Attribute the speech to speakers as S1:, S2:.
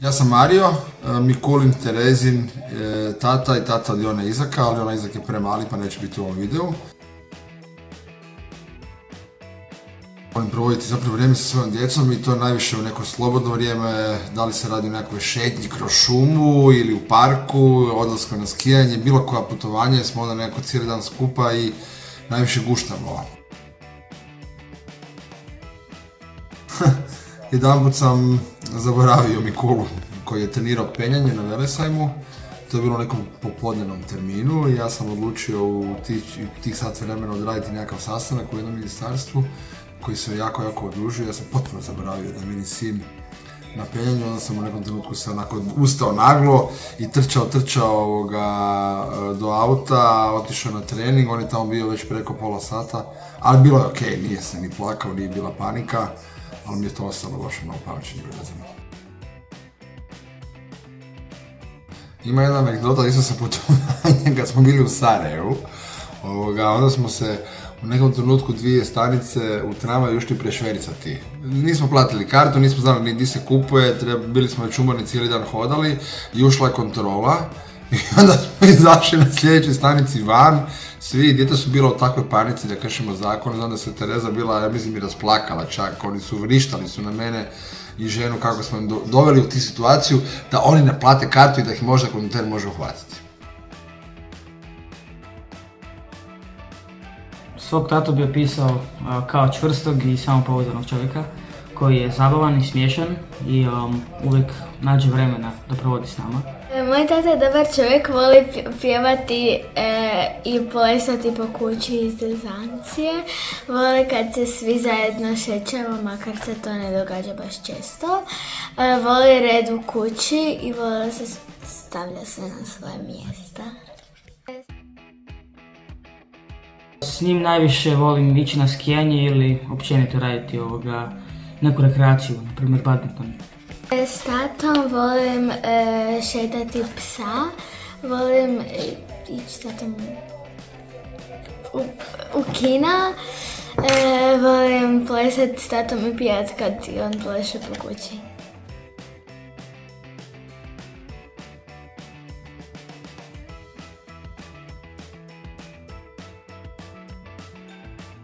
S1: Ja sam Mario, Mikulin, Terezin, tata i tata od Jona Izaka, ali Jona Izak je premali pa neće biti u ovom videu. Volim provoditi zapravo vrijeme sa svojom djecom i to najviše u neko slobodno vrijeme, da li se radi o nekoj šetnji kroz šumu ili u parku, odlasku na skijanje, bilo koja putovanja, jer smo onda neko cijeli dan skupa i najviše guštamo. Jedanput sam zaboravio Mikulu koji je trenirao penjanje na Velesajmu. To je bilo u nekom popodnevnom terminu i ja sam odlučio u tih sat vremena odraditi nekakav sastanak u jednom ministarstvu koji se jako odužio. Ja sam potpuno zaboravio da je meni sin na penjanju, onda sam u nekom trenutku se ustao naglo i trčao do auta, otišao na trening, on je tamo bio već preko pola sata, ali bilo je okej, nije se ni plakao, nije bila panika, ali mi je to ostalo baš na upamćenju vezano. Ima jedna anegdota isto sa putovanjem kad smo bili u Sarajevu. Onda smo se u nekom trenutku dvije stanice u tramvaju išli prešvericati. Nismo platili kartu, nismo znali ni gdje se kupuje, bili smo već umorni cijeli dan hodali i ušla je kontrola. I onda smo izašli na sljedećoj stanici van, svi djeca su bila u takvoj panici da kršimo zakon, znam da se Tereza bila, ja mislim, i rasplakala čak, oni su vrištali su na mene i ženu kako smo im doveli u tu situaciju da oni ne plate kartu i da ih možda kondukter može uhvatiti.
S2: Svog tatu bi opisao kao čvrstog i samopouzdanog čovjeka koji je zabavan i smiješan i uvijek nađe vremena da provodi s nama.
S3: Moj tata je dobar čovjek, voli pjevati i plesati po kući iz zezancije. Voli kad se svi zajedno šećemo, makar se to ne događa baš često. Voli red u kući i voli se stavlja sve na svoje mjesta.
S2: S njim najviše volim ići na skijanje ili općenito raditi neku rekreaciju, na primjer badminton.
S3: S tatom volim šetati psa, volim ići s tatom u kina, volim plesati s tatom i pijat kad on pleše po kući.